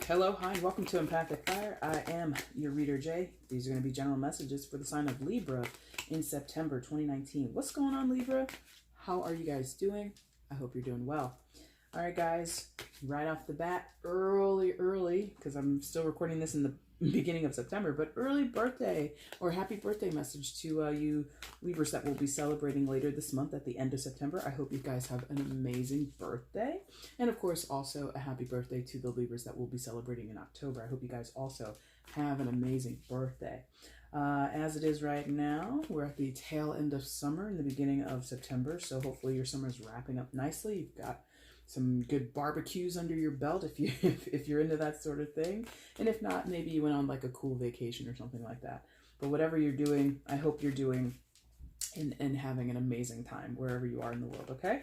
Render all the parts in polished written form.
Hello, hi, and welcome to EmpathicFire. I am your reader, Jay. These are going to be general messages for the sign of Libra in September 2019. What's going on, Libra? How are you guys doing? I hope you're doing well. All right, guys, right off the bat, early, because I'm still recording this in the beginning of September, but early birthday or happy birthday message to you Libras that will be celebrating later this month at the end of September. I hope you guys have an amazing birthday. And of course, also a happy birthday to the Libras that will be celebrating in October. I hope you guys also have an amazing birthday. As it is right now, we're at the tail end of summer and the beginning of September. So hopefully your summer is wrapping up nicely. You've got some good barbecues under your belt if you're into that sort of thing. And if not, maybe you went on like a cool vacation or something like that. But whatever you're doing, I hope you're doing and having an amazing time wherever you are in the world, okay?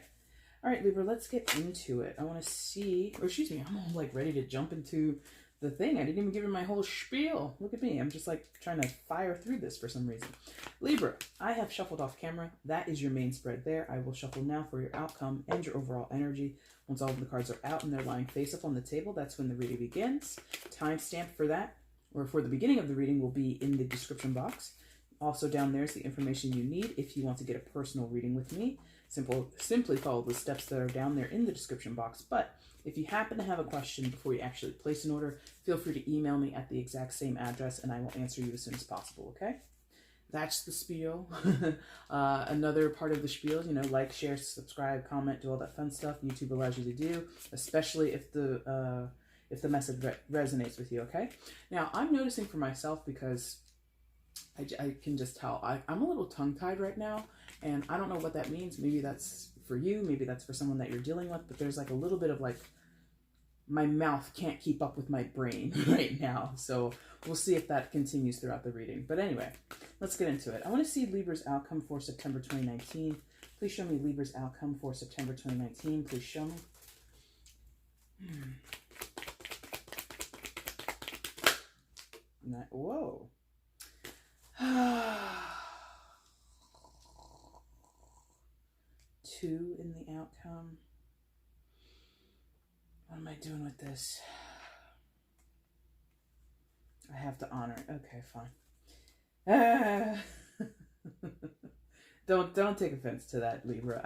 All right, Libra, let's get into it. I want to see, or excuse me, I'm all like ready to jump into the thing. I didn't even give you my whole spiel. Look at me. I'm just like trying to fire through this for some reason. Libra, I have shuffled off camera. That is your main spread there. I will shuffle now for your outcome and your overall energy. Once all of the cards are out and they're lying face up on the table, that's when the reading begins. Timestamp for that, or for the beginning of the reading, will be in the description box. Also down there is the information you need if you want to get a personal reading with me. Simply follow the steps that are down there in the description box. But if you happen to have a question before you actually place an order, feel free to email me at the exact same address and I will answer you as soon as possible, okay? That's the spiel. Another part of the spiel, you know, like, share, subscribe, comment, do all that fun stuff YouTube allows you to do, especially if the message resonates with you, okay? Now, I'm noticing for myself because I can just tell. I'm a little tongue-tied right now, and I don't know what that means. Maybe that's for you, maybe that's for someone that you're dealing with, but there's like a little bit of like, my mouth can't keep up with my brain right now. So we'll see if that continues throughout the reading. But anyway, let's get into it. I want to see Libra's outcome for September 2019. Please show me Libra's outcome for September 2019. Please show me. Whoa. Two in the outcome. What am I doing with this? I have to honor it. Okay, fine. Don't take offense to that, Libra.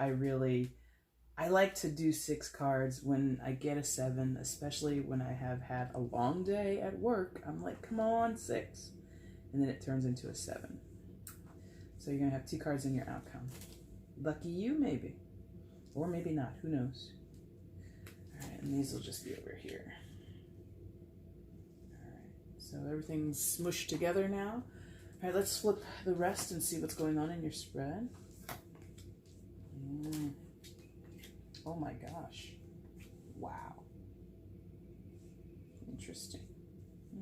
I like to do 6 cards. When I get a 7, especially when I have had a long day at work, I'm like, come on, 6. And then it turns into a 7. So you're going to have 2 cards in your outcome. Lucky you, maybe. Or maybe not. Who knows? All right, and these will just be over here. All right, so everything's smushed together now. All right, let's flip the rest and see what's going on in your spread. Oh my gosh. Wow. Interesting.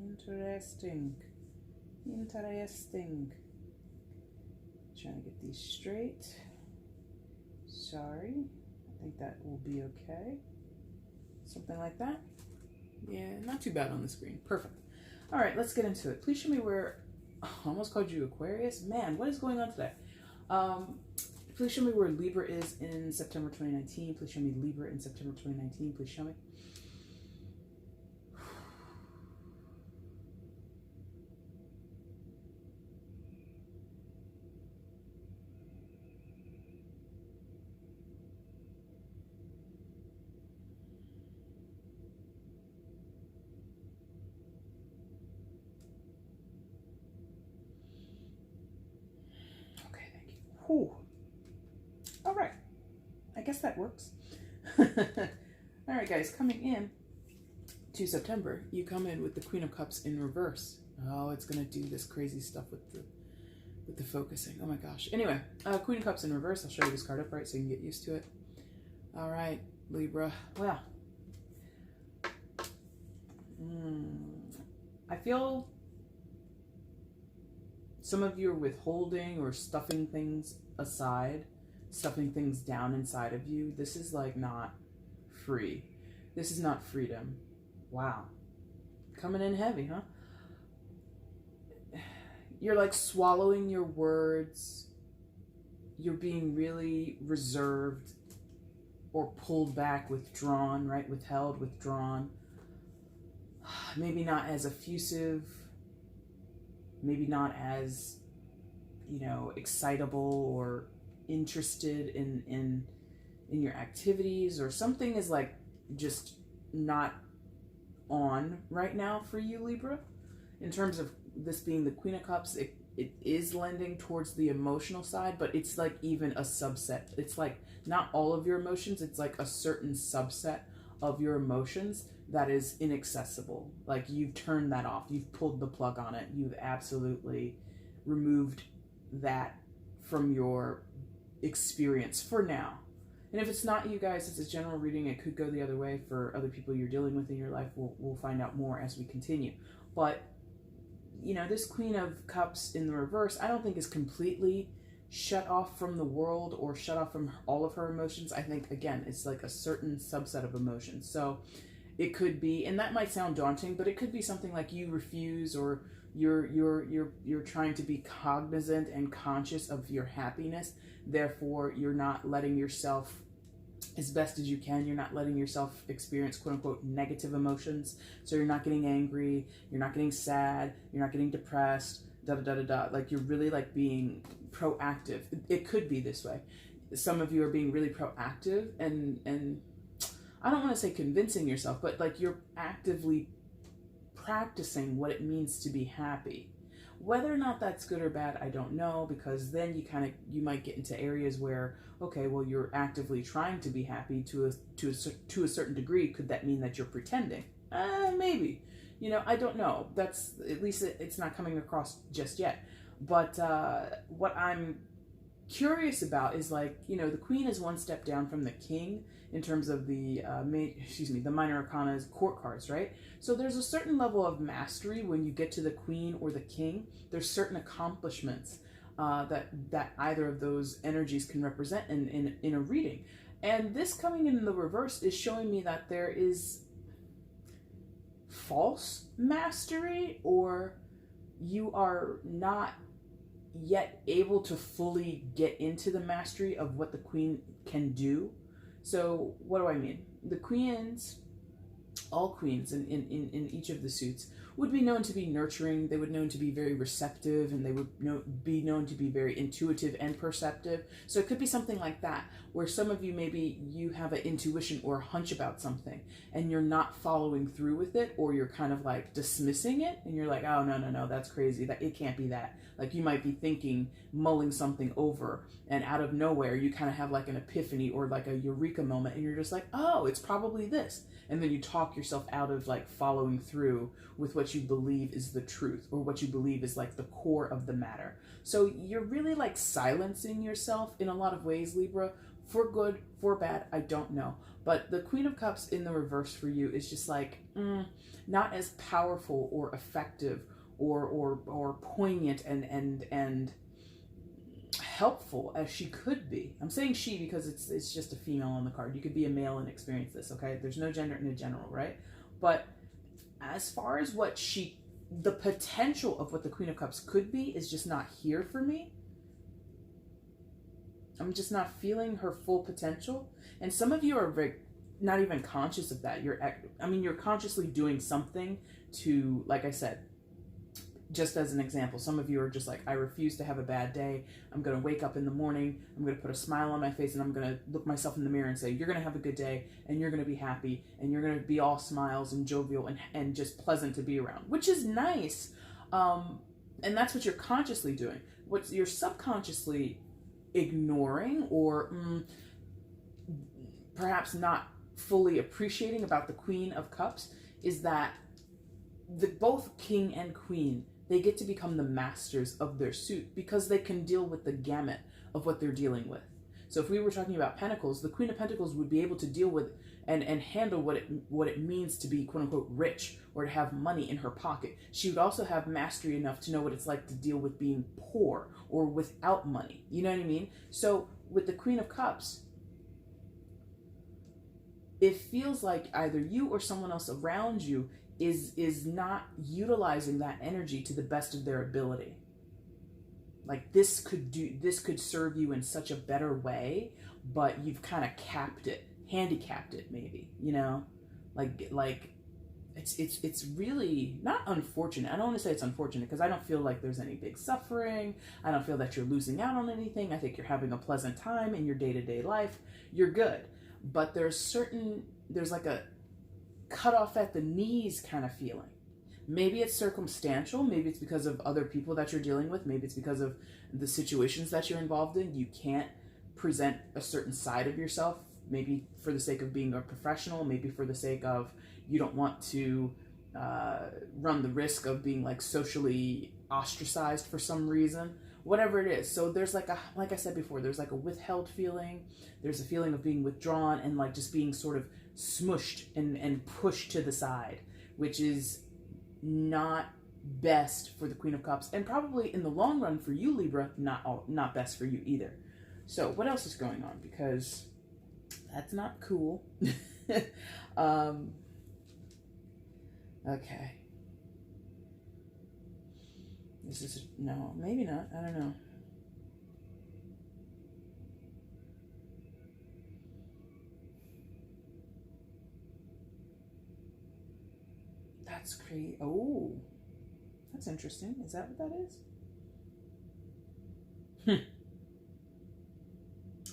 Interesting. Trying to get these straight. Sorry. I think that will be okay. Something like that. Yeah, not too bad on the screen. Perfect. All right, let's get into it. Please show me where... I almost called you Aquarius. Man, what is going on today? Please show me where Libra is in September 2019. Please show me Libra in September 2019. Please show me. Okay, thank you. Whew. All right. I guess that works. All right, guys, coming in to September, you come in with the Queen of Cups in reverse. Oh, it's going to do this crazy stuff with the focusing. Oh my gosh. Anyway, Queen of Cups in reverse. I'll show you this card upright so you can get used to it. All right, Libra. Well, I feel some of you are withholding or stuffing things aside, stuffing things down inside of you. This is like not free. This is not freedom. Wow. Coming in heavy, huh? You're like swallowing your words. You're being really reserved or pulled back, withdrawn, right? Withheld, withdrawn. maybe not as effusive, maybe not as, you know, excitable or interested in your activities, or something is like just not on right now for you, Libra. In terms of this being the Queen of Cups, it is lending towards the emotional side, but it's like even a subset. It's like not all of your emotions, it's like a certain subset of your emotions that is inaccessible. Like you've turned that off, you've pulled the plug on it, you've absolutely removed that from your experience for now. And if it's not you guys, it's a general reading. It could go the other way for other people you're dealing with in your life. We'll find out more as we continue. But, you know, this Queen of Cups in the reverse, I don't think is completely shut off from the world or shut off from all of her emotions. I think, again, it's like a certain subset of emotions. So it could be, and that might sound daunting, but it could be something like you refuse, or you're trying to be cognizant and conscious of your happiness. Therefore, you're not letting yourself, as best as you can, you're not letting yourself experience quote unquote negative emotions. So you're not getting angry, you're not getting sad, you're not getting depressed, da da da da da. Like you're really like being proactive. It could be this way. Some of you are being really proactive and I don't want to say convincing yourself, but like you're actively practicing what it means to be happy. Whether or not that's good or bad, I don't know, because then you might get into areas where, okay, well, you're actively trying to be happy to a certain degree. Could that mean that you're pretending? Maybe. You know, I don't know. That's, at least it's not coming across just yet. But what I'm curious about is, like, you know, the Queen is one step down from the King in terms of the the minor arcana's court cards, right? So there's a certain level of mastery when you get to the Queen or the King. There's certain accomplishments that either of those energies can represent in a reading. And this coming in the reverse is showing me that there is false mastery, or you are not yet able to fully get into the mastery of what the Queen can do. So what do I mean? The queens, all queens in each of the suits, would be known to be nurturing. They would known to be very receptive, and they would be known to be very intuitive and perceptive. So it could be something like that, where some of you, maybe you have an intuition or a hunch about something and you're not following through with it, or you're kind of like dismissing it, and you're like, oh, no, that's crazy. That it can't be that. Like you might be thinking, mulling something over, and out of nowhere you kind of have like an epiphany or like a eureka moment, and you're just like, oh, it's probably this. And then you talk yourself out of like following through with what you believe is the truth, or what you believe is like the core of the matter. So you're really like silencing yourself in a lot of ways, Libra, for good, for bad, I don't know. But the Queen of Cups in the reverse for you is just like not as powerful or effective or poignant and helpful as she could be. I'm saying she because it's just a female on the card. You could be a male and experience this, okay? There's no gender in a general, right? But as far as the potential of what the Queen of Cups could be is just not here for me. I'm just not feeling her full potential. And some of you are very, not even conscious of that. You're consciously doing something to, like I said, just as an example, some of you are just like, I refuse to have a bad day. I'm going to wake up in the morning. I'm going to put a smile on my face, and I'm going to look myself in the mirror and say, you're going to have a good day, and you're going to be happy, and you're going to be all smiles and jovial and just pleasant to be around, which is nice. And that's what you're consciously doing. What you're subconsciously ignoring, or perhaps not fully appreciating about the Queen of Cups, is that both King and Queen, they get to become the masters of their suit because they can deal with the gamut of what they're dealing with. So if we were talking about Pentacles, the Queen of Pentacles would be able to deal with and handle what it means to be quote unquote rich, or to have money in her pocket. She would also have mastery enough to know what it's like to deal with being poor or without money. You know what I mean? So with the Queen of Cups, it feels like either you or someone else around you is not utilizing that energy to the best of their ability. Like this could serve you in such a better way, but you've kind of handicapped it maybe, you know? Like it's really not unfortunate. I don't want to say it's unfortunate because I don't feel like there's any big suffering. I don't feel that you're losing out on anything. I think you're having a pleasant time in your day-to-day life. You're good. But there's like a cut off at the knees kind of feeling. Maybe it's circumstantial. Maybe it's because of other people that you're dealing with. Maybe it's because of the situations that you're involved in. You can't present a certain side of yourself, maybe for the sake of being a professional, maybe for the sake of you don't want to run the risk of being like socially ostracized for some reason, whatever it is. So there's like I said before, there's like a withheld feeling. There's a feeling of being withdrawn and like just being sort of smushed and pushed to the side, which is not best for the Queen of Cups, and probably in the long run for you, Libra, not best for you either. So what else is going on? Because that's not cool. Okay. This is, no, maybe not. I don't know. That's crazy. Oh, that's interesting. Is that what that is?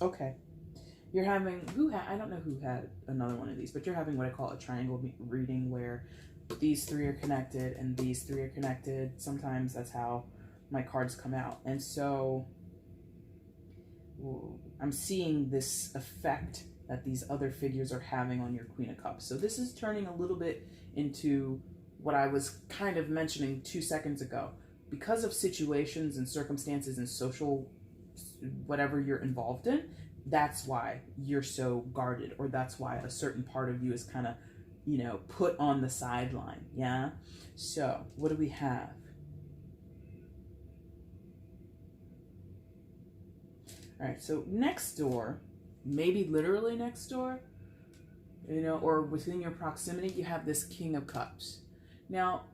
Okay. You're having, I don't know who had another one of these, but you're having what I call a triangle reading where these three are connected and these three are connected. Sometimes that's how my cards come out. And so I'm seeing this effect that these other figures are having on your Queen of Cups. So this is turning a little bit into what I was kind of mentioning 2 seconds ago. Because of situations and circumstances and social whatever you're involved in, that's why you're so guarded, or that's why a certain part of you is kind of, put on the sideline. Yeah. So what do we have? All right. So next door, maybe literally next door, or within your proximity, you have this King of Cups. Now,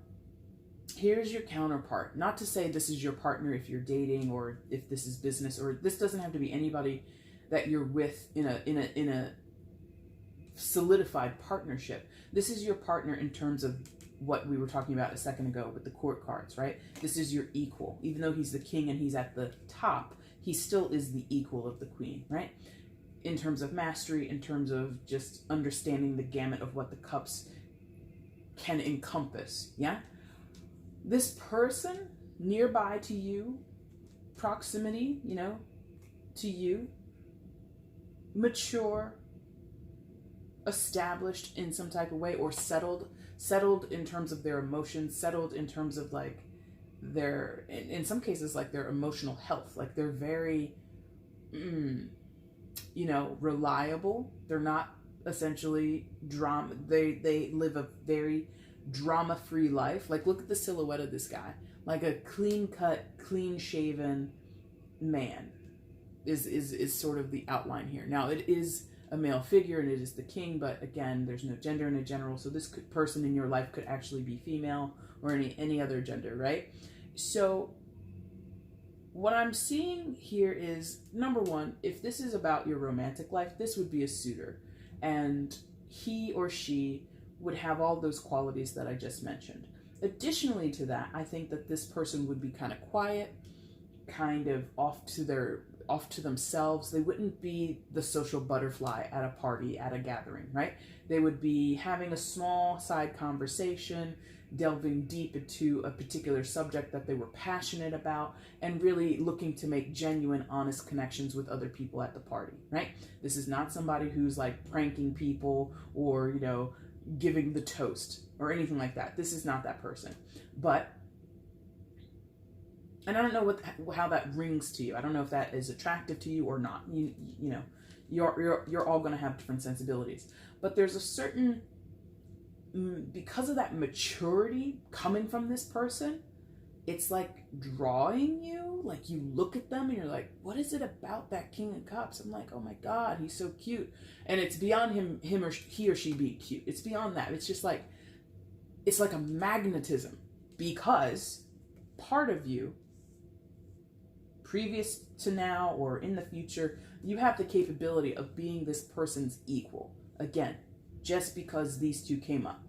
here's your counterpart. Not to say this is your partner if you're dating, or if this is business, or this doesn't have to be anybody that you're with in a solidified partnership. This is your partner in terms of what we were talking about a second ago with the court cards, right? This is your equal. Even though he's the king and he's at the top, he still is the equal of the queen, right? In terms of mastery, in terms of just understanding the gamut of what the cups can encompass, yeah? This person nearby to you, proximity, to you, mature, established in some type of way, or settled in terms of their emotions, settled in terms of like their, in some cases, like their emotional health. Like they're very, reliable. They're not essentially drama. They live a very drama-free life. Like look at the silhouette of this guy. Like a clean-cut, clean-shaven man is sort of the outline here. Now it is a male figure and it is the king, but again, there's no gender in a general, so this person in your life could actually be female or any other gender, right? So what I'm seeing here is, number one, if this is about your romantic life, this would be a suitor, and he or she would have all those qualities that I just mentioned. Additionally to that, I think that this person would be kind of quiet, kind of off to themselves. They wouldn't be the social butterfly at a party, at a gathering, right? They would be having a small side conversation, delving deep into a particular subject that they were passionate about, and really looking to make genuine, honest connections with other people at the party, right? This is not somebody who's like pranking people or, giving the toast or anything like that. This is not that person. And I don't know how that rings to you. I don't know if that is attractive to you or not. You're all going to have different sensibilities. But there's a certain, because of that maturity coming from this person, it's like drawing you. Like you look at them and you're like, what is it about that King of Cups? I'm like, oh my God, he's so cute. And it's beyond he or she being cute. It's beyond that. It's just like, it's like a magnetism, because part of you, previous to now or in the future, you have the capability of being this person's equal. Again, just because these two came up.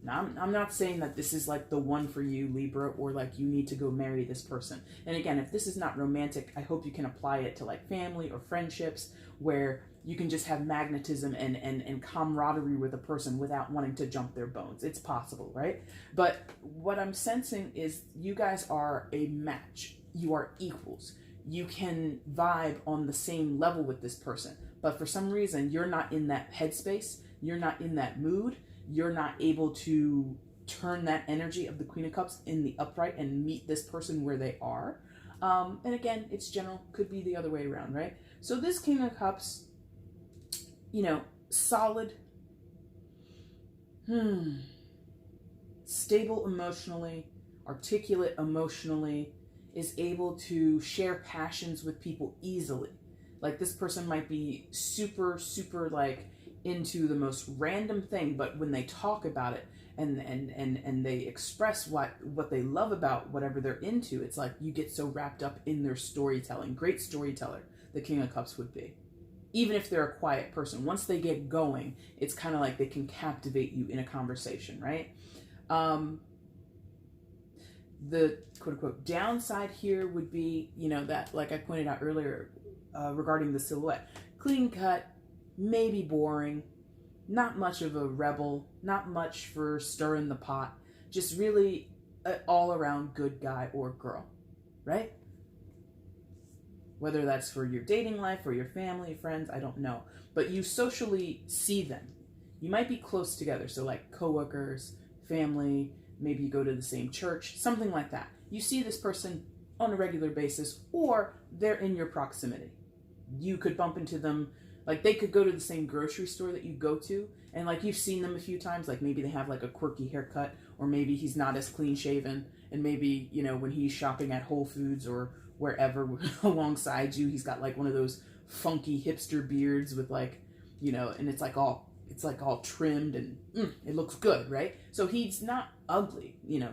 Now, I'm not saying that this is like the one for you, Libra, or like you need to go marry this person. And again, if this is not romantic, I hope you can apply it to like family or friendships where you can just have magnetism and camaraderie with a person without wanting to jump their bones. It's possible, right? But what I'm sensing is you guys are a match. You are equals. You can vibe on the same level with this person. But for some reason, you're not in that headspace. You're not in that mood. You're not able to turn that energy of the Queen of Cups in the upright and meet this person where they are. And again, it's general, could be the other way around, right? So this King of Cups, you know, solid, stable emotionally, articulate emotionally, is able to share passions with people easily. Like this person might be super, super like into the most random thing, but when they talk about it and they express what they love about whatever they're into, it's like you get so wrapped up in their storytelling. Great storyteller, the King of Cups would be. Even if they're a quiet person, once they get going, it's kind of like they can captivate you in a conversation, right? The quote-unquote downside here would be, you know, that, like I pointed out earlier regarding the silhouette. Clean cut, maybe boring, not much of a rebel, not much for stirring the pot, just really an all-around good guy or girl, right? Whether that's for your dating life or your family, friends, I don't know. But you socially see them. You might be close together, so like coworkers, family, maybe you go to the same church, something like that. You see this person on a regular basis, or they're in your proximity. You could bump into them, like they could go to the same grocery store that you go to, and like you've seen them a few times, like maybe they have like a quirky haircut, or maybe he's not as clean shaven, and maybe, you know, when he's shopping at Whole Foods or wherever alongside you, he's got like one of those funky hipster beards with like, you know, and it's like all trimmed and it looks good, right? So he's not ugly, you know,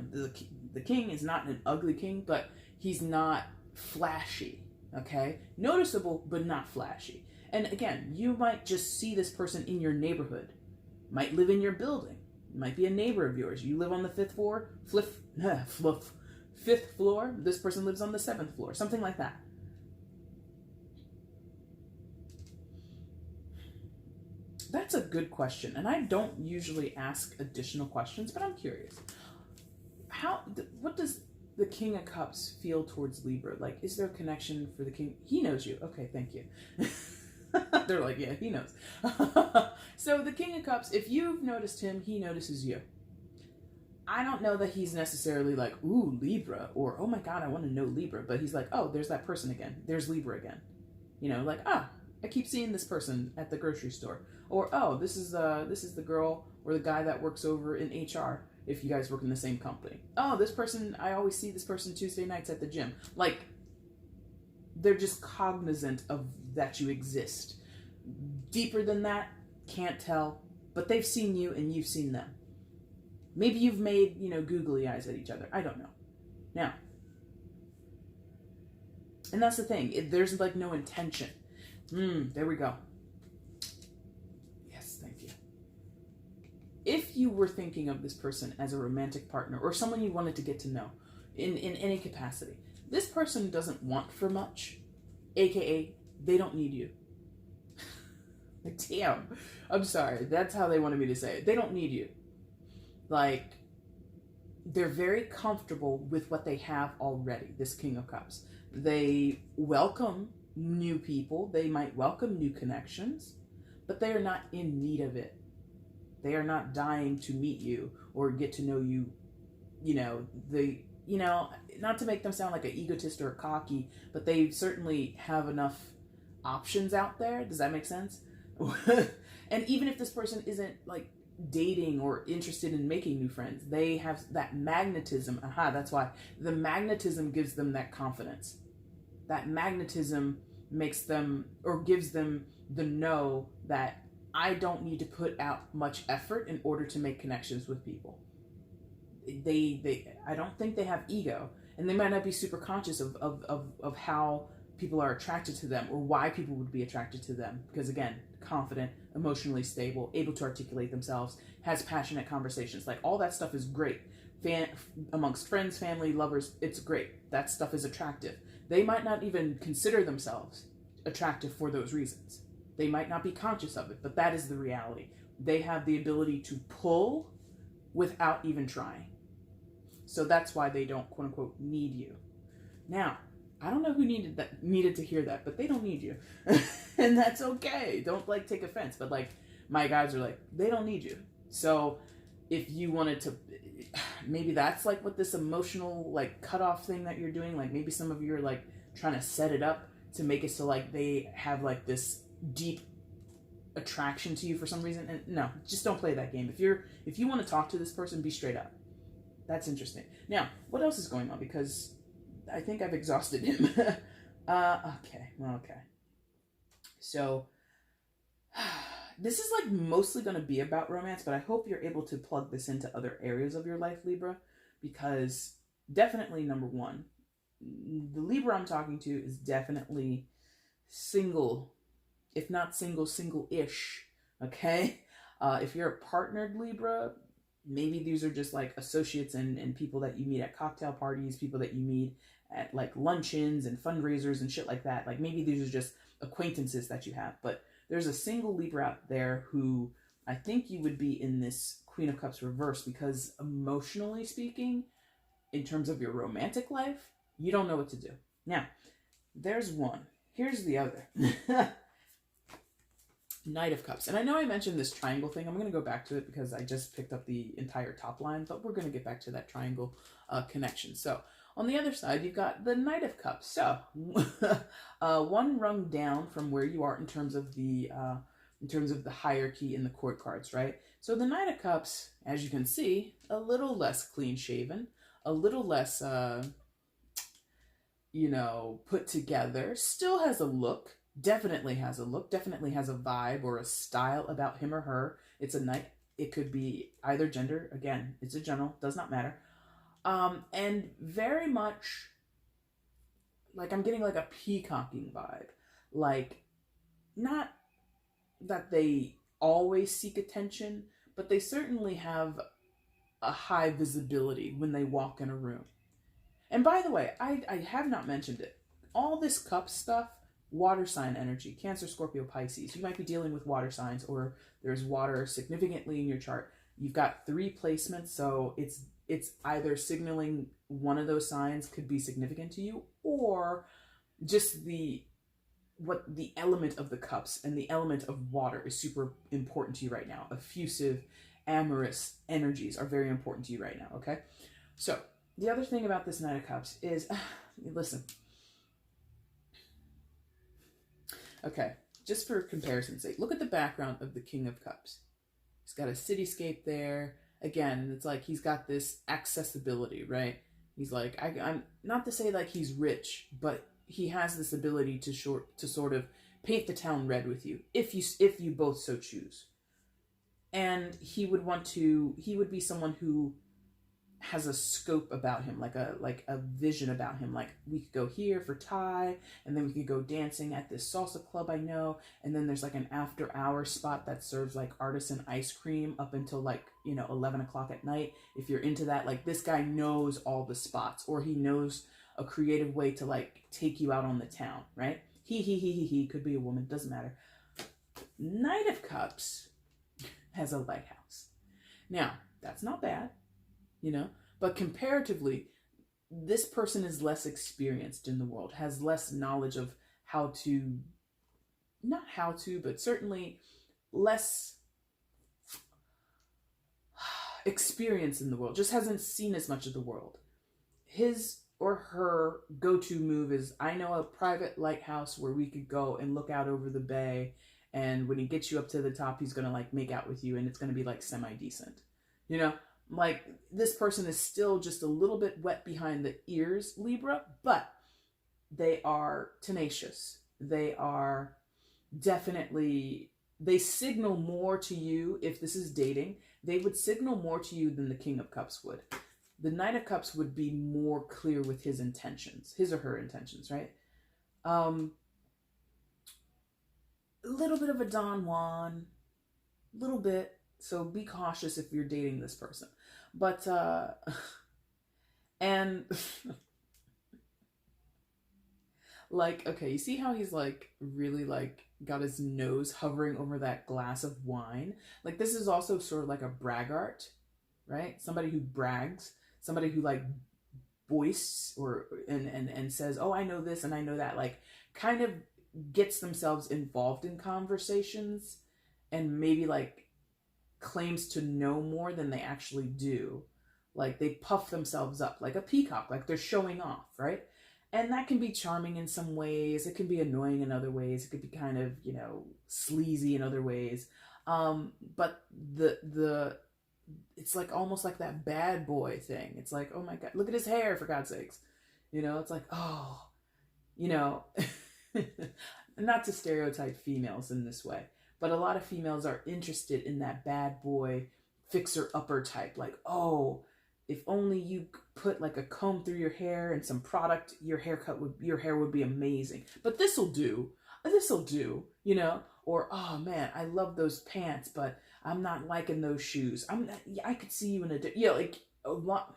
the king is not an ugly king, but he's not flashy, okay? Noticeable, but not flashy. And again, you might just see this person in your neighborhood, might live in your building, might be a neighbor of yours. You live on the fifth floor, fifth floor, this person lives on the 7th floor, something like that. That's a good question, and I don't usually ask additional questions, but I'm curious. What does the King of Cups feel towards Libra? Like, is there a connection for the King? He knows you. Okay, thank you. They're like, yeah, he knows. So the King of Cups, if you've noticed him, he notices you. I don't know that he's necessarily like, ooh, Libra, or, oh my God, I want to know Libra. But he's like, oh, there's that person again. There's Libra again. You know, like, I keep seeing this person at the grocery store. Or, oh, this is the girl or the guy that works over in HR if you guys work in the same company. Oh, this person, I always see this person Tuesday nights at the gym. Like, they're just cognizant of that you exist. Deeper than that, can't tell, but they've seen you and you've seen them. Maybe you've made, you know, googly eyes at each other. I don't know. Now, and that's the thing. There's like no intention. There we go. Yes, thank you. If you were thinking of this person as a romantic partner or someone you wanted to get to know in any capacity, this person doesn't want for much, aka they don't need you. Damn, I'm sorry. That's how they wanted me to say it. They don't need you. Like, they're very comfortable with what they have already, this King of Cups. They welcome new people. They might welcome new connections, but they are not in need of it. They are not dying to meet you or get to know you. You know, not to make them sound like an egotist or a cocky, but they certainly have enough options out there. Does that make sense? And even if this person isn't like dating or interested in making new friends, they have that magnetism. That's why the magnetism gives them that confidence. That magnetism makes them, or gives them the know that I don't need to put out much effort in order to make connections with people. I don't think they have ego, and they might not be super conscious of how people are attracted to them, or why people would be attracted to them. Because again, confident, emotionally stable, able to articulate themselves, has passionate conversations. Like, all that stuff is great. Amongst friends, family, lovers, it's great. That stuff is attractive. They might not even consider themselves attractive for those reasons. They might not be conscious of it, but that is the reality. They have the ability to pull without even trying. So that's why they don't, quote unquote, need you. Now, I don't know who needed to hear that, but they don't need you. And that's okay. Don't like take offense, but like my guys are like, they don't need you. So if you wanted to, maybe that's like what this emotional like cutoff thing that you're doing, like maybe some of you are like trying to set it up to make it so like they have like this deep attraction to you for some reason. And no, just don't play that game. If you want to talk to this person, be straight up. That's interesting. Now, what else is going on? Because I think I've exhausted him. Okay. So, this is like mostly going to be about romance, but I hope you're able to plug this into other areas of your life, Libra, because definitely, number one, the Libra I'm talking to is definitely single, if not single, single-ish, okay? If you're a partnered Libra, maybe these are just like associates and people that you meet at cocktail parties, people that you meet at like luncheons and fundraisers and shit like that. Like maybe these are just acquaintances that you have. But there's a single Libra out there who I think you would be in this Queen of Cups reverse, because emotionally speaking, in terms of your romantic life, you don't know what to do. Now, there's one. Here's the other. Knight of Cups. And I know I mentioned this triangle thing. I'm going to go back to it because I just picked up the entire top line, but we're going to get back to that triangle connection. So on the other side, you've got the Knight of Cups. So one rung down from where you are in terms of the hierarchy in the court cards, right? So the Knight of Cups, as you can see, a little less clean shaven, a little less, put together, still has a look. Definitely has a look, definitely has a vibe or a style about him or her. It's a knight. It could be either gender. Again, it's a general, does not matter. And very much like I'm getting like a peacocking vibe. Like, not that they always seek attention, but they certainly have a high visibility when they walk in a room. And by the way, I have not mentioned it. All this cup stuff, water sign energy, Cancer, Scorpio, Pisces. You might be dealing with water signs, or there's water significantly in your chart. You've got 3 placements, so it's either signaling one of those signs could be significant to you, or just the element of the cups and the element of water is super important to you right now. Effusive, amorous energies are very important to you right now, okay? So the other thing about this Knight of Cups is, listen. Okay, just for comparison's sake, look at the background of the King of Cups. He's got a cityscape there. Again, it's like he's got this accessibility, right? He's like, I'm not to say like he's rich, but he has this ability to sort of paint the town red with you, if you both so choose. And he would be someone who has a scope about him, like a vision about him. Like, we could go here for Thai, and then we could go dancing at this salsa club I know, and then there's like an after hour spot that serves like artisan ice cream up until like 11 o'clock at night. If you're into that, like, this guy knows all the spots, or he knows a creative way to like take you out on the town, right? He could be a woman, doesn't matter. Knight of Cups has a lighthouse. Now, that's not bad, but comparatively, this person is less experienced in the world, has less knowledge of but certainly less experience in the world, just hasn't seen as much of the world. His or her go-to move is, I know a private lighthouse where we could go and look out over the bay, and when he gets you up to the top, he's gonna like make out with you, and it's gonna be like semi-decent. Like, this person is still just a little bit wet behind the ears, Libra, but they are tenacious. They are definitely, they signal more to you. If this is dating, they would signal more to you than the King of Cups would. The Knight of Cups would be more clear with his intentions, his or her intentions, right? A little bit of a Don Juan, little bit. So be cautious if you're dating this person. But and like, okay, you see how he's like really like got his nose hovering over that glass of wine? Like, this is also sort of like a braggart, right? Somebody who brags, somebody who like boasts or and says, "Oh, I know this and I know that," like kind of gets themselves involved in conversations and maybe like claims to know more than they actually do. Like, they puff themselves up like a peacock, like they're showing off, right? And that can be charming in some ways. It can be annoying in other ways. It could be kind of, sleazy in other ways. But the it's like almost like that bad boy thing. It's like, oh my God, look at his hair, for God's sakes. It's like, oh, you know, not to stereotype females in this way, but a lot of females are interested in that bad boy fixer-upper type. Like, oh, if only you put like a comb through your hair and some product, your hair would be amazing. But this'll do. This'll do, Or, oh man, I love those pants, but I'm not liking those shoes. I could see you in like a lot.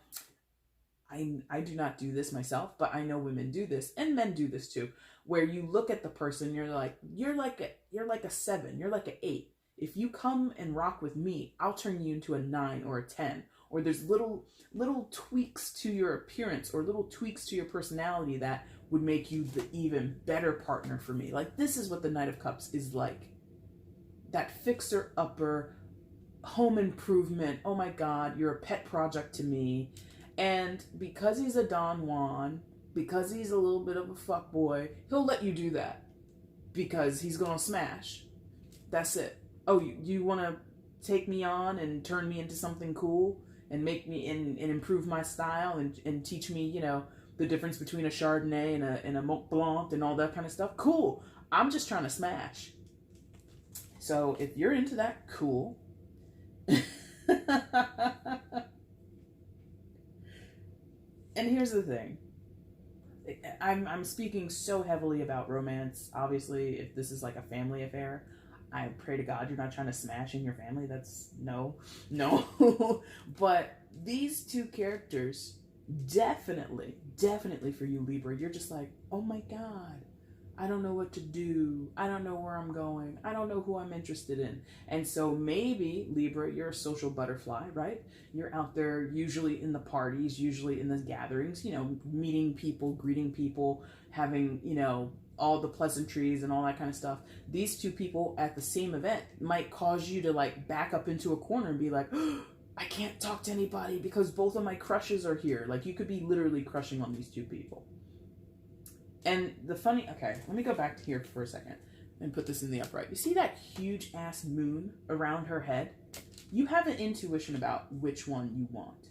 I do not do this myself, but I know women do this and men do this too, where you look at the person, you're like a 7, you're like an 8. If you come and rock with me, I'll turn you into a 9 or a 10. Or there's little tweaks to your appearance or little tweaks to your personality that would make you the even better partner for me. Like, this is what the Knight of Cups is like. That fixer-upper, home improvement, oh my God, you're a pet project to me. And because he's a Don Juan, because he's a little bit of a fuckboy, he'll let you do that. Because he's gonna smash. That's it. Oh, you wanna take me on and turn me into something cool and make me and improve my style and teach me, the difference between a Chardonnay and a Mont Blanc and all that kind of stuff? Cool. I'm just trying to smash. So if you're into that, cool. And here's the thing. I'm speaking so heavily about romance. Obviously, if this is like a family affair, I pray to God you're not trying to smash in your family. That's no. But these two characters, definitely for you, Libra, you're just like, oh my God, I don't know what to do. I don't know where I'm going. I don't know who I'm interested in. And so maybe, Libra, you're a social butterfly, right? You're out there usually in the parties, usually in the gatherings, meeting people, greeting people, having, all the pleasantries and all that kind of stuff. These two people at the same event might cause you to like back up into a corner and be like, oh, I can't talk to anybody because both of my crushes are here. Like, you could be literally crushing on these two people. And okay, let me go back to here for a second and put this in the upright. You see that huge ass moon around her head? You have an intuition about which one you want.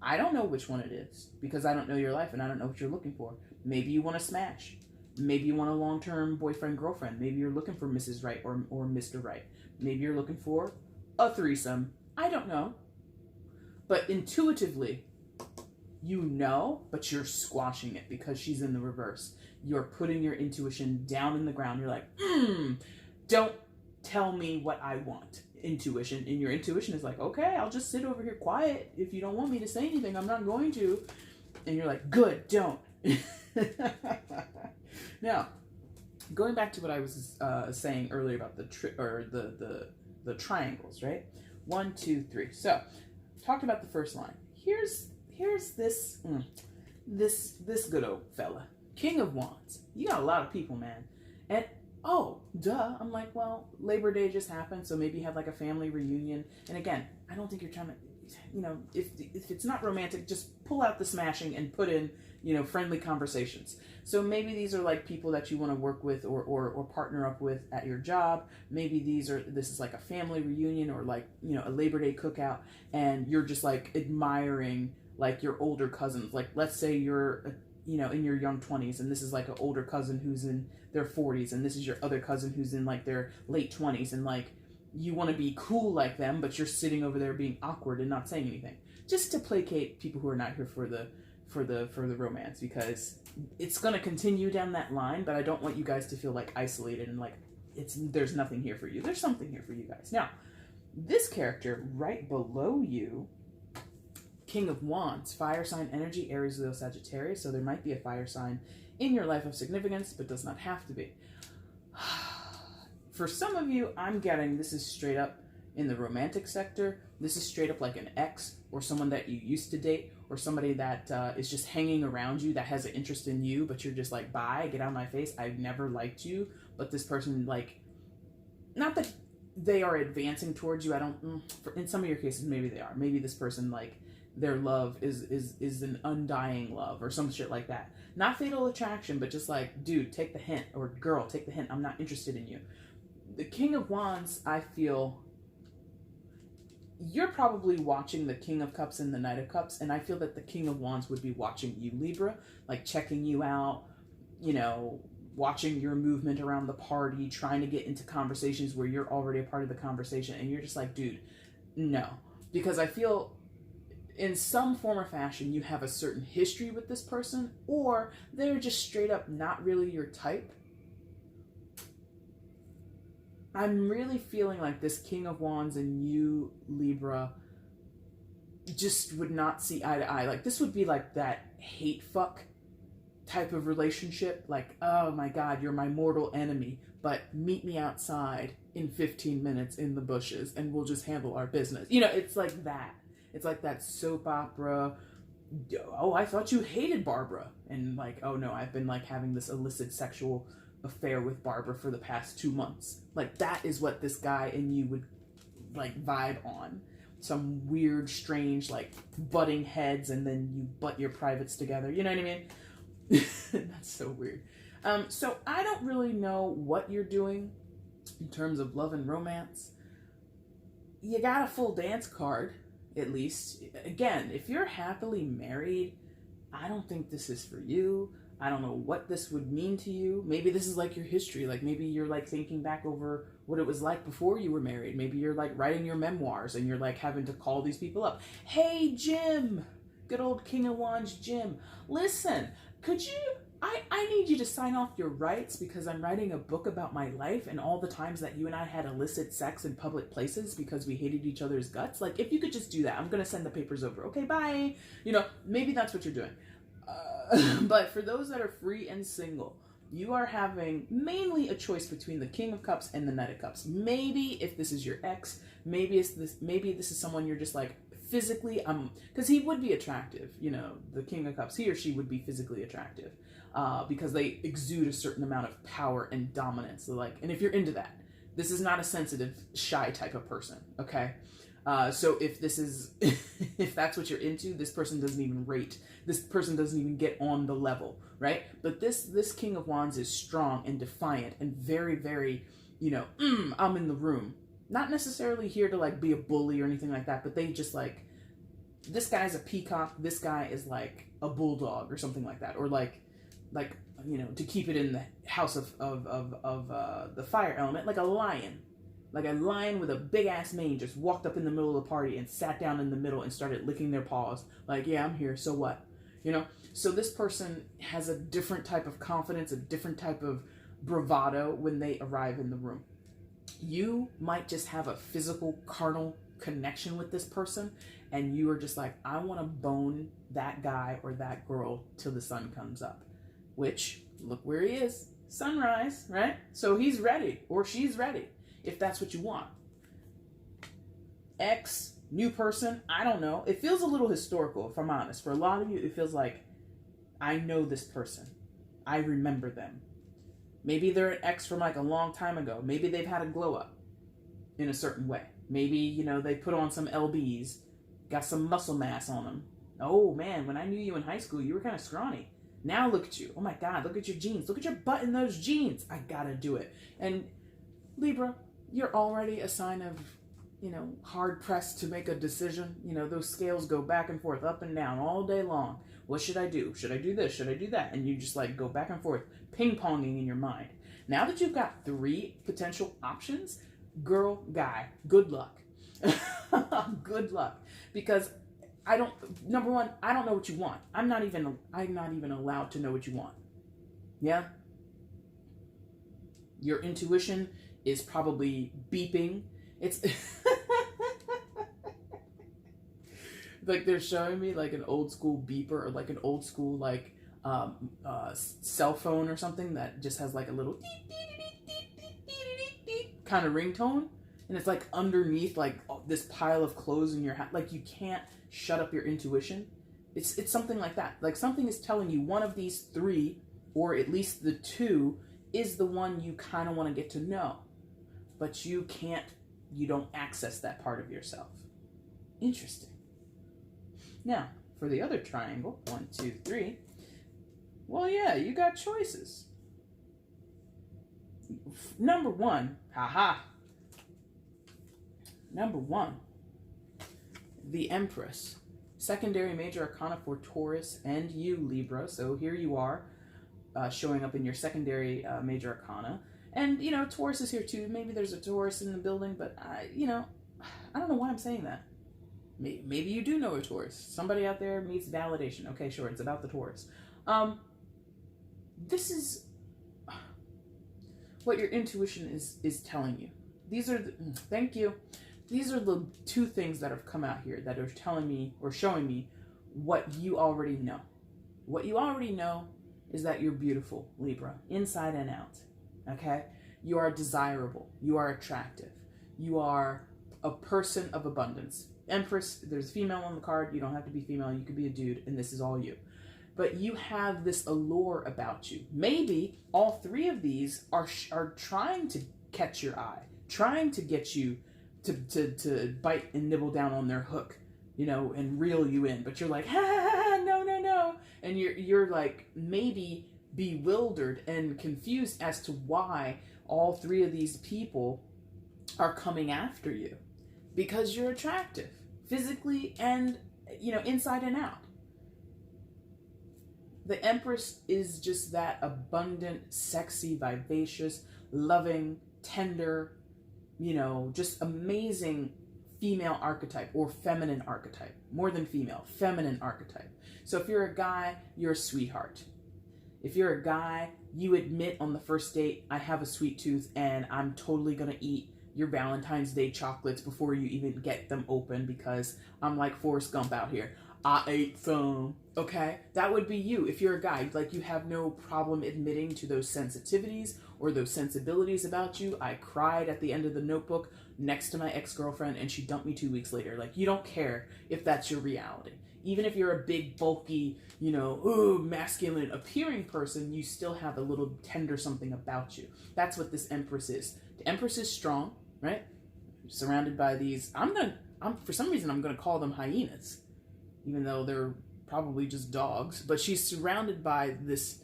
I don't know which one it is because I don't know your life and I don't know what you're looking for. Maybe you want to smash. Maybe you want a long-term boyfriend, girlfriend. Maybe you're looking for Mrs. Right or Mr. Right. Maybe you're looking for a threesome. I don't know. But intuitively, but you're squashing it because she's in the reverse. You're putting your intuition down in the ground. You're like, don't tell me what I want. Intuition. And your intuition is like, okay, I'll just sit over here quiet. If you don't want me to say anything, I'm not going to. And you're like, good, don't. Now, going back to what I was saying earlier about the triangles, right? 1, 2, 3. So, talked about the first line. Here's this good old fella, King of Wands. You got a lot of people, man. And oh, duh. I'm like, well, Labor Day just happened, so maybe you have like a family reunion. And again, I don't think you're trying to, if it's not romantic, just pull out the smashing and put in, friendly conversations. So maybe these are like people that you want to work with or partner up with at your job. Maybe this is like a family reunion or like, a Labor Day cookout, and you're just like admiring like your older cousins. Like, let's say you're, in your young 20s, and this is like an older cousin who's in their 40s, and this is your other cousin who's in like their late 20s, and like, you want to be cool like them, but you're sitting over there being awkward and not saying anything, just to placate people who are not here for the romance, because it's going to continue down that line, but I don't want you guys to feel like isolated and like there's nothing here for you. There's something here for you guys. Now, this character right below you, King of Wands, fire sign energy, Aries, Leo, Sagittarius. So there might be a fire sign in your life of significance, but does not have to be. For some of you, I'm getting this is straight up in the romantic sector. This is straight up like an ex or someone that you used to date, or somebody that is just hanging around you that has an interest in you, but you're just like, bye, get out of my face. I've never liked you. But this person, like, not that they are advancing towards you. I don't, in some of your cases, maybe they are. Maybe this person, like, their love is an undying love or some shit like that. Not fatal attraction, but just like, dude, take the hint, or girl, take the hint. I'm not interested in you. The King of Wands, I feel, you're probably watching the King of Cups and the Knight of Cups, and I feel that the King of Wands would be watching you, Libra, like checking you out, you know, watching your movement around the party, trying to get into conversations where you're already a part of the conversation, and you're just like, dude, no. Because I feel in some form or fashion you have a certain history with this person, or they're just straight up not really your type. I'm really feeling like this King of Wands and you, Libra, just would not see eye to eye. Like, this would be like that hate fuck type of relationship. Like, oh my God, you're my mortal enemy, but meet me outside in 15 minutes in the bushes and we'll just handle our business. You know, it's like that. It's like that soap opera. Oh, I thought you hated Barbara. And like, oh no, I've been like having this illicit sexual affair with Barbara for the past 2 months. Like, that is what this guy and you would like vibe on. Some weird, strange, like butting heads, and then you butt your privates together. You know what I mean? That's so weird. So I don't really know what you're doing in terms of love and romance. You got a full dance card, at least. Again, if you're happily married, I don't think this is for you. I don't know what this would mean to you. Maybe this is like your history. Like, maybe you're like thinking back over what it was like before you were married. Maybe you're like writing your memoirs and you're like having to call these people up. Hey, Jim, good old King of Wands, Jim. Listen, could you, I need you to sign off your rights because I'm writing a book about my life and all the times that you and I had illicit sex in public places because we hated each other's guts. Like, if you could just do that, I'm going to send the papers over. Okay, bye. You know, maybe that's what you're doing. But for those that are free and single, you are having mainly a choice between the King of Cups and the Knight of Cups. Maybe if this is your ex, maybe this is someone you're just like physically, because he would be attractive, you know, the King of Cups, he or she would be physically attractive, because they exude a certain amount of power and dominance. So like, and if you're into that, this is not a sensitive, shy type of person, okay? So if this is, if that's what you're into, this person doesn't even rate. This person doesn't even get on the level, right? But this King of Wands is strong and defiant and very, very, you know, I'm in the room. Not necessarily here to like be a bully or anything like that, but they just like, this guy's a peacock, this guy is like a bulldog or something like that. Or like, you know, to keep it in the house of the fire element, like a lion. Like a lion with a big-ass mane just walked up in the middle of the party and sat down in the middle and started licking their paws. Like, yeah, I'm here, so what? You know? So this person has a different type of confidence, a different type of bravado when they arrive in the room. You might just have a physical, carnal connection with this person, and you are just like, I want to bone that guy or that girl till the sun comes up. Which, look where he is. Sunrise, right? So he's ready, or she's ready. If that's what you want. Ex, new person, I don't know. It feels a little historical, if I'm honest. For a lot of you, it feels like, I know this person. I remember them. Maybe they're an ex from like a long time ago. Maybe they've had a glow up in a certain way. Maybe, you know, they put on some LBs, got some muscle mass on them. Oh man, when I knew you in high school, you were kind of scrawny. Now look at you. Oh my God, look at your jeans. Look at your butt in those jeans. I gotta do it. And Libra, you're already a sign of, you know, hard pressed to make a decision. You know, those scales go back and forth, up and down all day long. What should I do? Should I do this? Should I do that? And you just like go back and forth, ping-ponging in your mind. Now that you've got 3 potential options, girl, guy, good luck. Good luck. Because Number one, I don't know what you want. I'm not even allowed to know what you want. Yeah? Your intuition is probably beeping. It's like they're showing me like an old school beeper, or like an old school like cell phone or something that just has like a little kind of ringtone, and it's like underneath like this pile of clothes in your house. Like you can't shut up your intuition. It's something like that. Like something is telling you one of these three, or at least the two, is the one you kind of want to get to know, but you don't access that part of yourself. Interesting. Now, for the other triangle, 1, 2, 3, well, yeah, you got choices. Number one, Number one, the Empress. Secondary major arcana for Taurus and you, Libra. So here you are, showing up in your secondary major arcana. And, Taurus is here too. Maybe there's a Taurus in the building, but, I don't know why I'm saying that. Maybe you do know a Taurus. Somebody out there needs validation. Okay, sure, it's about the Taurus. This is what your intuition is telling you. Thank you. These are the two things that have come out here that are telling me or showing me what you already know. What you already know is that you're beautiful, Libra, inside and out. Okay? You are desirable. You are attractive. You are a person of abundance. Empress, there's a female on the card. You don't have to be female. You could be a dude, and this is all you. But you have this allure about you. Maybe all three of these are trying to catch your eye, trying to get you to bite and nibble down on their hook, and reel you in. But you're like, no. And you're like maybe bewildered and confused as to why all three of these people are coming after you. Because you're attractive, physically and, inside and out. The Empress is just that abundant, sexy, vivacious, loving, tender, just amazing female archetype or feminine archetype. More than female, feminine archetype. So if you're a guy, you're a sweetheart. If you're a guy, you admit on the first date, I have a sweet tooth and I'm totally going to eat your Valentine's Day chocolates before you even get them open because I'm like Forrest Gump out here. I ate some. Okay? That would be you. If you're a guy, like you have no problem admitting to those sensitivities or those sensibilities about you. I cried at the end of the Notebook next to my ex-girlfriend and she dumped me 2 weeks later. Like you don't care if that's your reality. Even if you're a big, bulky, masculine appearing person, you still have a little tender something about you. That's what this Empress is. The Empress is strong, right? Surrounded by these, for some reason I'm gonna call them hyenas, even though they're probably just dogs, but she's surrounded by this,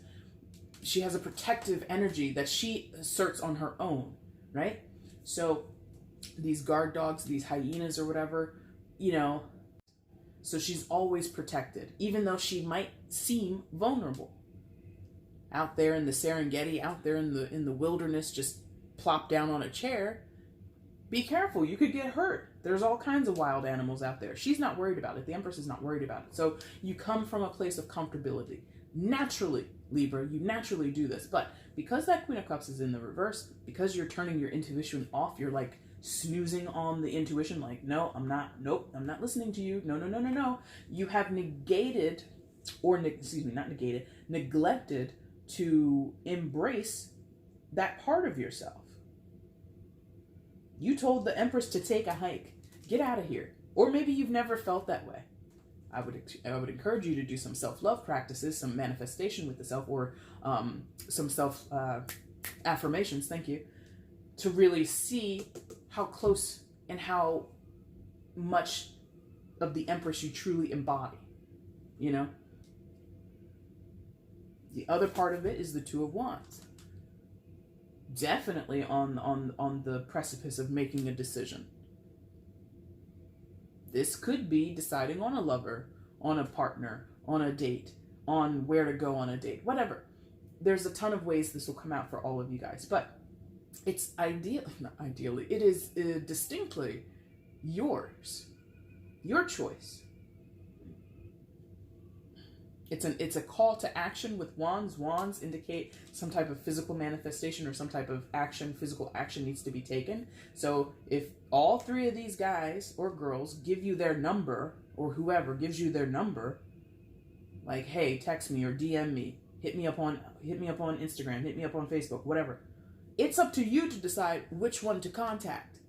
she has a protective energy that she asserts on her own, right? So these guard dogs, these hyenas or whatever, so she's always protected, even though she might seem vulnerable. Out there in the Serengeti, out there in the wilderness, just plop down on a chair, be careful, you could get hurt. There's all kinds of wild animals out there. She's not worried about it. The Empress is not worried about it. So you come from a place of comfortability. Naturally, Libra, you naturally do this. But because that Queen of Cups is in the reverse, because you're turning your intuition off, you're like snoozing on the intuition, like, no, I'm not listening to you. No. You have neglected to embrace that part of yourself. You told the Empress to take a hike. Get out of here. Or maybe you've never felt that way. I would encourage you to do some self-love practices, some manifestation with the self, or some self affirmations, thank you, to really see how close and how much of the Empress you truly embody. The other part of it is the Two of Wands. Definitely on the precipice of making a decision. This could be deciding on a lover, on a partner, on a date, on where to go on a date, whatever. There's a ton of ways this will come out for all of you guys, but it's it is distinctly yours, your choice. It's a call to action with wands. Wands indicate some type of physical manifestation or some type of action, physical action needs to be taken. So if all three of these guys or girls give you their number, or whoever gives you their number, like, hey, text me or DM me, hit me up on Instagram, hit me up on Facebook, whatever. It's up to you to decide which one to contact.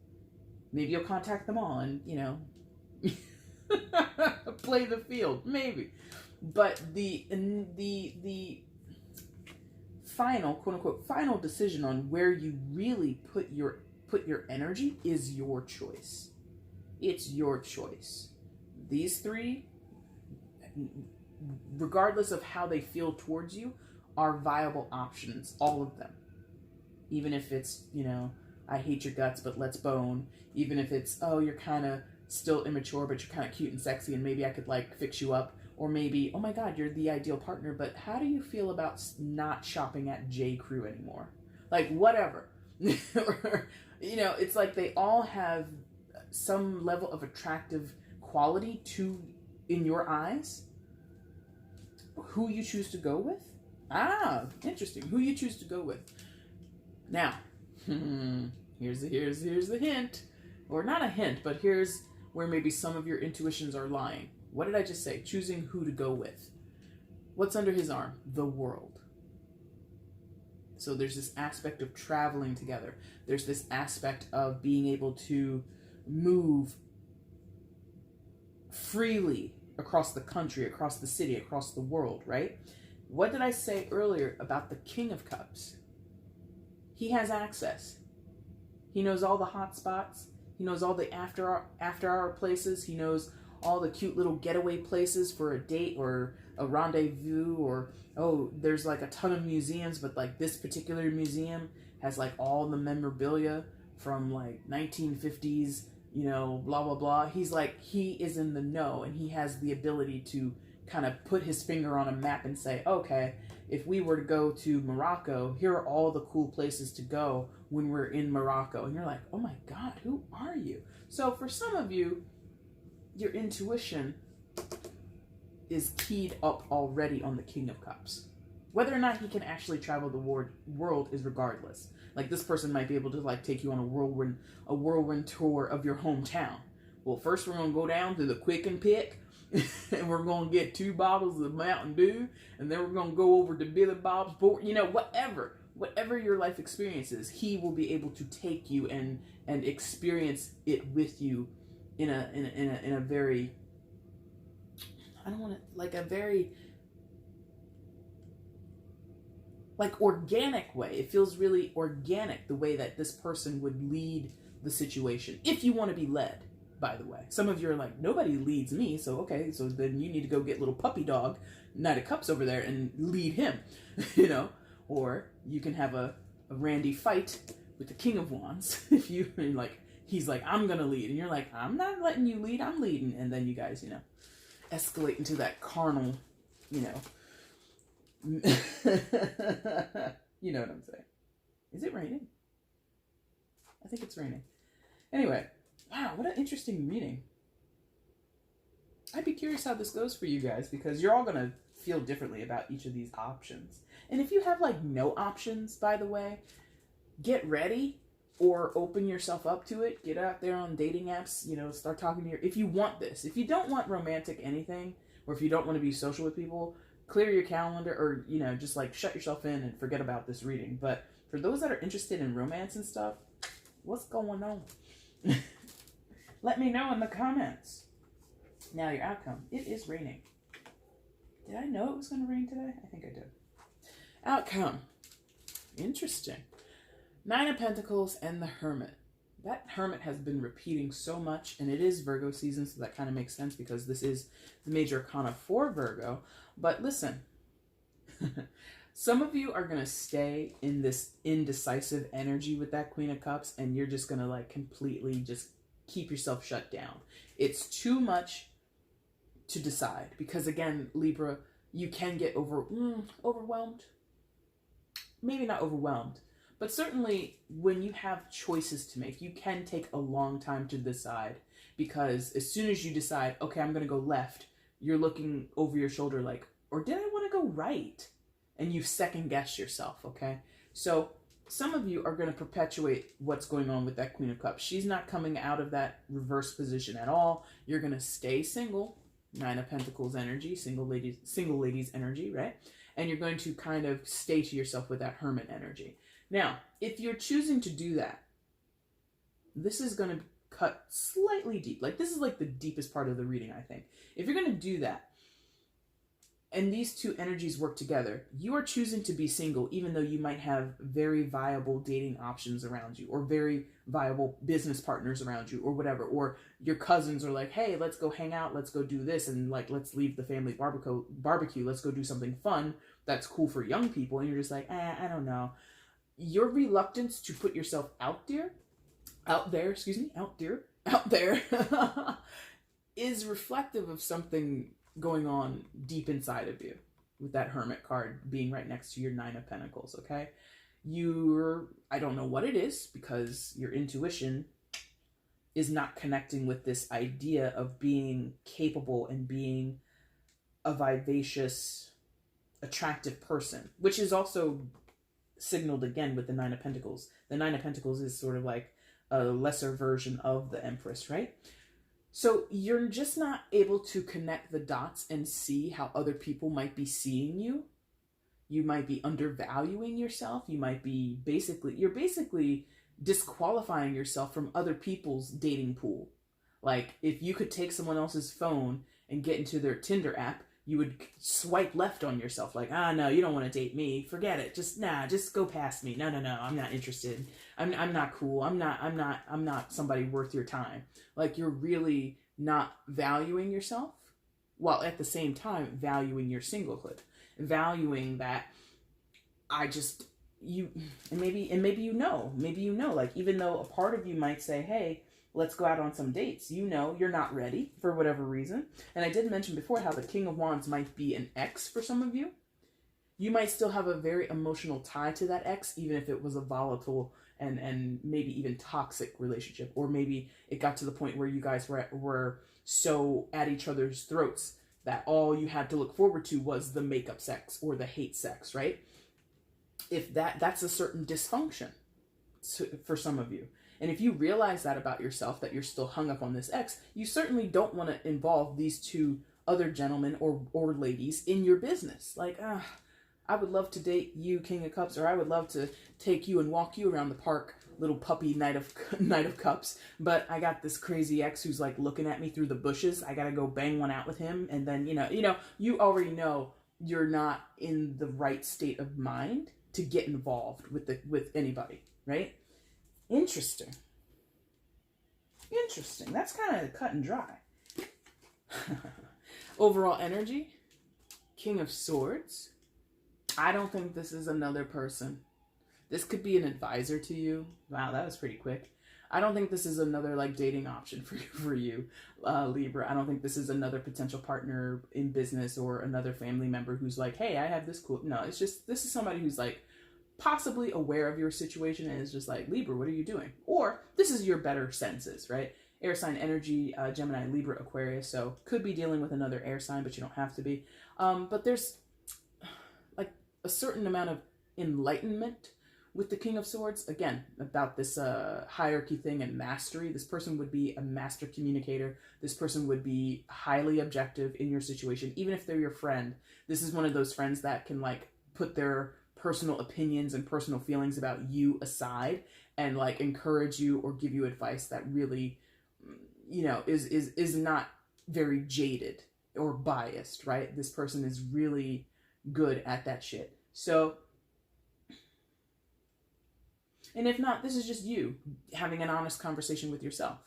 Maybe you'll contact them all and, you know, play the field, maybe. But the final, quote unquote, final decision on where you really put your energy is your choice. It's your choice. These three, regardless of how they feel towards you, are viable options, all of them. Even if it's, you know, I hate your guts, but let's bone. Even if it's, oh, you're kind of still immature, but you're kind of cute and sexy, and maybe I could, like, fix you up. Or maybe, oh my God, you're the ideal partner, but how do you feel about not shopping at J. Crew anymore? Like, whatever. Or, you know, it's like they all have some level of attractive quality in your eyes. Who you choose to go with? Ah, interesting. Who you choose to go with. Now, here's the hint. Or not a hint, but here's where maybe some of your intuitions are lying. What did I just say? Choosing who to go with. What's under his arm? The world. So there's this aspect of traveling together. There's this aspect of being able to move freely across the country, across the city, across the world, right? What did I say earlier about the King of Cups? He has access. He knows all the hot spots. He knows all the after hour places. He knows all the cute little getaway places for a date or a rendezvous, or, oh, there's like a ton of museums, but like this particular museum has like all the memorabilia from like 1950s, you know, blah, blah, blah. He's like, he is in the know, and he has the ability to kind of put his finger on a map and say, okay, if we were to go to Morocco, here are all the cool places to go when we're in Morocco. And you're like, oh my God, who are you? So for some of you, your intuition is keyed up already on the King of Cups. Whether or not he can actually travel the world is regardless. Like, this person might be able to, like, take you on a whirlwind tour of your hometown. Well, first we're going to go down to the Quick and Pick, and we're going to get 2 bottles of Mountain Dew, and then we're going to go over to Billy Bob's Port. You know, whatever your life experience is, he will be able to take you and experience it with you in a very, I don't want to, like, a very, like, organic way. It feels really organic, the way that this person would lead the situation. If you want to be led, by the way. Some of you are like, nobody leads me, so okay, so then you need to go get little puppy dog, Knight of Cups over there, and lead him, you know? Or you can have a Randy fight with the King of Wands. If you, like, he's like, I'm gonna lead, and you're like, I'm not letting you lead, I'm leading. And then you guys, you know, escalate into that carnal, you know, you know what I'm saying. Is it raining? I think it's raining. Anyway, wow, what an interesting reading. I'd be curious how this goes for you guys, because you're all gonna feel differently about each of these options. And if you have, like, no options, by the way, get ready or open yourself up to it. Get out there on dating apps, you know, start talking to if you want this. If you don't want romantic anything, or if you don't want to be social with people, clear your calendar, or, you know, just, like, shut yourself in and forget about this reading. But for those that are interested in romance and stuff, what's going on? Let me know in the comments. Now, your outcome. It is raining. Did I know it was going to rain today? I think I did. Outcome. Interesting. 9 of Pentacles and the Hermit. That Hermit has been repeating so much, and it is Virgo season, so that kind of makes sense because this is the major arcana for Virgo. But listen, some of you are going to stay in this indecisive energy with that Queen of Cups, and you're just going to, like, completely just keep yourself shut down. It's too much to decide because, again, Libra, you can get overwhelmed. Maybe not overwhelmed, but certainly when you have choices to make, you can take a long time to decide, because as soon as you decide, okay, I'm going to go left, you're looking over your shoulder like, Or did I want to go right? And you second guess yourself, okay? So some of you are going to perpetuate what's going on with that Queen of Cups. She's not coming out of that reverse position at all. You're going to stay single. Nine of Pentacles energy, single ladies energy, right? And you're going to kind of stay to yourself with that Hermit energy. Now, if you're choosing to do that, this is going to cut slightly deep. Like, this is like the deepest part of the reading, I think. If you're going to do that, and these two energies work together, you are choosing to be single, even though you might have very viable dating options around you, or very viable business partners around you, or whatever. Or your cousins are like, hey, let's go hang out, let's go do this, and like, let's leave the family barbecue, let's go do something fun that's cool for young people. And you're just like, I don't know. Your reluctance to put yourself out there, is reflective of something going on deep inside of you, with that Hermit card being right next to your Nine of Pentacles, okay? I don't know what it is, because your intuition is not connecting with this idea of being capable and being a vivacious, attractive person, which is also signaled again with the Nine of Pentacles. The Nine of Pentacles is sort of like a lesser version of the Empress, right? So you're just not able to connect the dots and see how other people might be seeing you. You might be undervaluing yourself. You might be you're basically disqualifying yourself from other people's dating pool. Like, if you could take someone else's phone and get into their Tinder app, you would swipe left on yourself. Like, no, you don't want to date me. Forget it. Just go past me. No, I'm not interested. I'm not cool. I'm not somebody worth your time. Like, you're really not valuing yourself, while at the same time valuing your singlehood, valuing that maybe you know, like, even though a part of you might say, hey, let's go out on some dates, you're not ready for whatever reason. And I did mention before how the King of Wands might be an ex for some of you. You might still have a very emotional tie to that ex, even if it was a volatile and maybe even toxic relationship. Or maybe it got to the point where you guys were so at each other's throats that all you had to look forward to was the makeup sex or the hate sex, right? If that's a certain dysfunction for some of you. And if you realize that about yourself, that you're still hung up on this ex, you certainly don't want to involve these two other gentlemen or ladies in your business. Like, I would love to date you, King of Cups, or I would love to take you and walk you around the park, little puppy Knight of Cups, but I got this crazy ex who's like looking at me through the bushes. I gotta go bang one out with him, and then you already know you're not in the right state of mind to get involved with anybody, right? Interesting. That's kind of cut and dry. Overall energy, King of Swords. I don't think this is another person. This could be an advisor to you. Wow, that was pretty quick. I don't think this is another like dating option for you, Libra. I don't think this is another potential partner in business or another family member who's like, hey, I have this cool. No, it's just, this is somebody who's like possibly aware of your situation and is just like, Libra, what are you doing? Or this is your better senses, right? Air sign energy, Gemini, Libra, Aquarius. So could be dealing with another air sign, but you don't have to be. But there's like a certain amount of enlightenment with the King of Swords. Again, about this hierarchy thing and mastery. This person would be a master communicator. This person would be highly objective in your situation. Even if they're your friend, this is one of those friends that can like put their personal opinions and personal feelings about you aside and like encourage you or give you advice that really, is not very jaded or biased, right? This person is really good at that shit. So, and if not, this is just you having an honest conversation with yourself.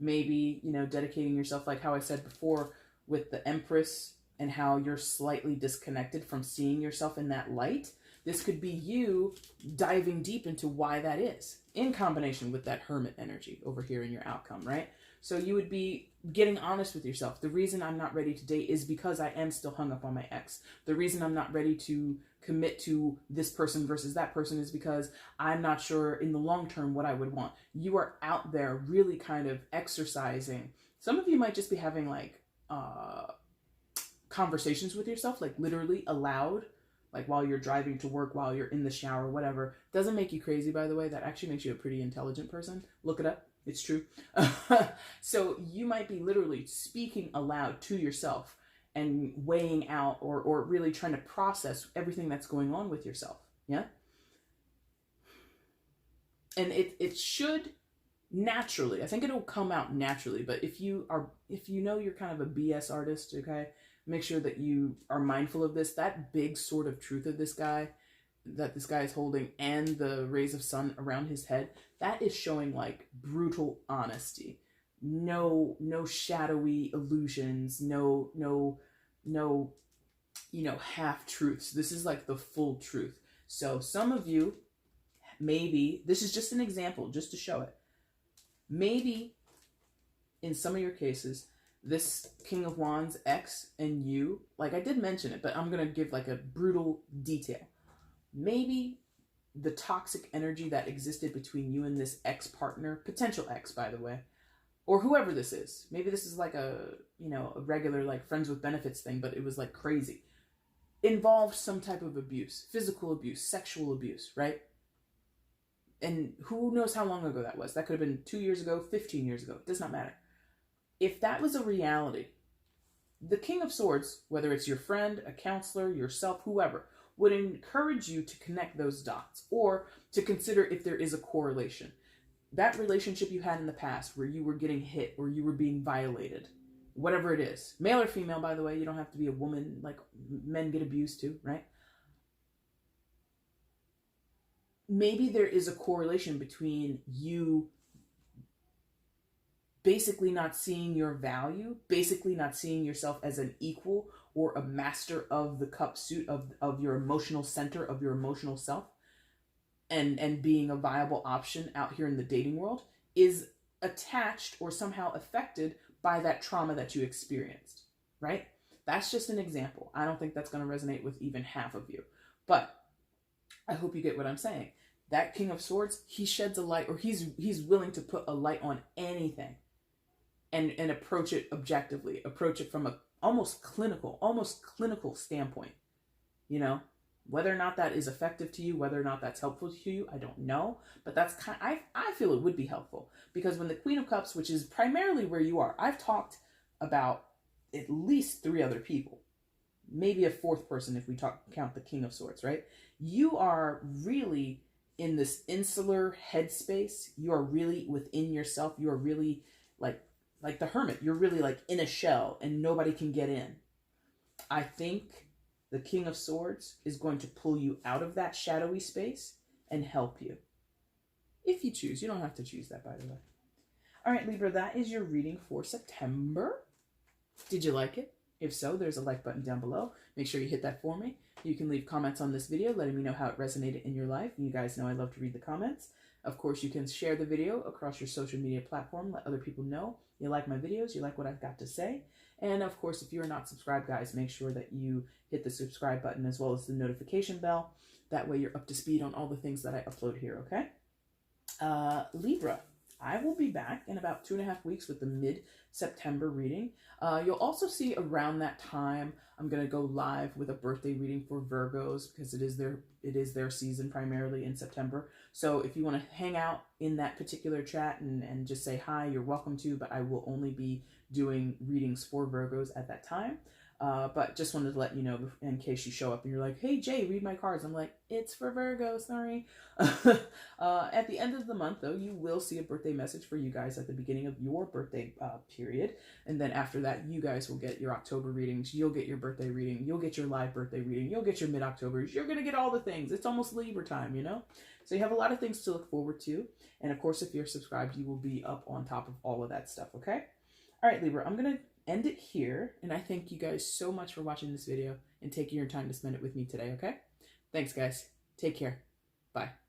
Maybe, dedicating yourself, like how I said before with the Empress and how you're slightly disconnected from seeing yourself in that light. This could be you diving deep into why that is, in combination with that Hermit energy over here in your outcome, right? So you would be getting honest with yourself. The reason I'm not ready to date is because I am still hung up on my ex. The reason I'm not ready to commit to this person versus that person is because I'm not sure in the long term what I would want. You are out there really kind of exercising. Some of you might just be having like conversations with yourself, like literally aloud, like while you're driving to work, while you're in the shower, whatever. Doesn't make you crazy, by the way. That actually makes you a pretty intelligent person. Look it up. It's true. So you might be literally speaking aloud to yourself and weighing out or really trying to process everything that's going on with yourself. Yeah. And it should naturally, I think it'll come out naturally, but if you know you're kind of a BS artist, okay, make sure that you are mindful of this. That big sword of truth of this guy, that this guy is holding, and the rays of sun around his head, that is showing like brutal honesty. No shadowy illusions, no, half truths. This is like the full truth. So some of you, maybe, this is just an example, just to show it. Maybe in some of your cases, this King of Wands ex and you, like I did mention it, but I'm going to give like a brutal detail. Maybe the toxic energy that existed between you and this ex-partner, potential ex, by the way, or whoever this is. Maybe this is like a regular like friends with benefits thing, but it was like crazy. Involved some type of abuse, physical abuse, sexual abuse, right? And who knows how long ago that was. That could have been 2 years ago, 15 years ago. It does not matter. If that was a reality, the King of Swords, whether it's your friend, a counselor, yourself, whoever, would encourage you to connect those dots or to consider if there is a correlation. That relationship you had in the past where you were getting hit or you were being violated, whatever it is, male or female, by the way, you don't have to be a woman, like men get abused too, right? Maybe there is a correlation between you basically not seeing your value, basically not seeing yourself as an equal or a master of the cup suit of your emotional center, of your emotional self, and being a viable option out here in the dating world is attached or somehow affected by that trauma that you experienced, right? That's just an example. I don't think that's going to resonate with even half of you, but I hope you get what I'm saying. That King of Swords, he sheds a light, or he's willing to put a light on anything and approach it objectively, approach it from a almost clinical standpoint. Whether or not that is effective to you, whether or not that's helpful to you, I don't know, but that's I feel it would be helpful, because when the Queen of Cups, which is primarily where you are, I've talked about at least 3 other people, maybe a 4th person if we count the King of Swords, right? You are really in this insular headspace. You are really within yourself. You are really like the hermit. You're really like in a shell and nobody can get in. I think the King of Swords is going to pull you out of that shadowy space and help you. If you choose. You don't have to choose that, by the way. All right, Libra, that is your reading for September. Did you like it? If so, there's a like button down below. Make sure you hit that for me. You can leave comments on this video letting me know how it resonated in your life. You guys know I love to read the comments. Of course, you can share the video across your social media platform. Let other people know you like my videos, you like what I've got to say. And of course, if you're not subscribed, guys, make sure that you hit the subscribe button as well as the notification bell. That way you're up to speed on all the things that I upload here, okay? Libra, I will be back in about 2.5 weeks with the mid-September reading. You'll also see around that time, I'm going to go live with a birthday reading for Virgos, because it is their season primarily in September. So if you want to hang out in that particular chat and just say hi, you're welcome to, but I will only be doing readings for Virgos at that time. But just wanted to let you know in case you show up and you're like, hey, Jay, read my cards. I'm like, it's for Virgo, sorry. At the end of the month, though, you will see a birthday message for you guys at the beginning of your birthday period. And then after that, you guys will get your October readings. You'll get your birthday reading. You'll get your live birthday reading. You'll get your mid-Octobers. You're going to get all the things. It's almost Libra time, So you have a lot of things to look forward to. And of course, if you're subscribed, you will be up on top of all of that stuff, okay? All right, Libra, I'm going to end it here, and I thank you guys so much for watching this video and taking your time to spend it with me today, okay? Thanks, guys. Take care. Bye.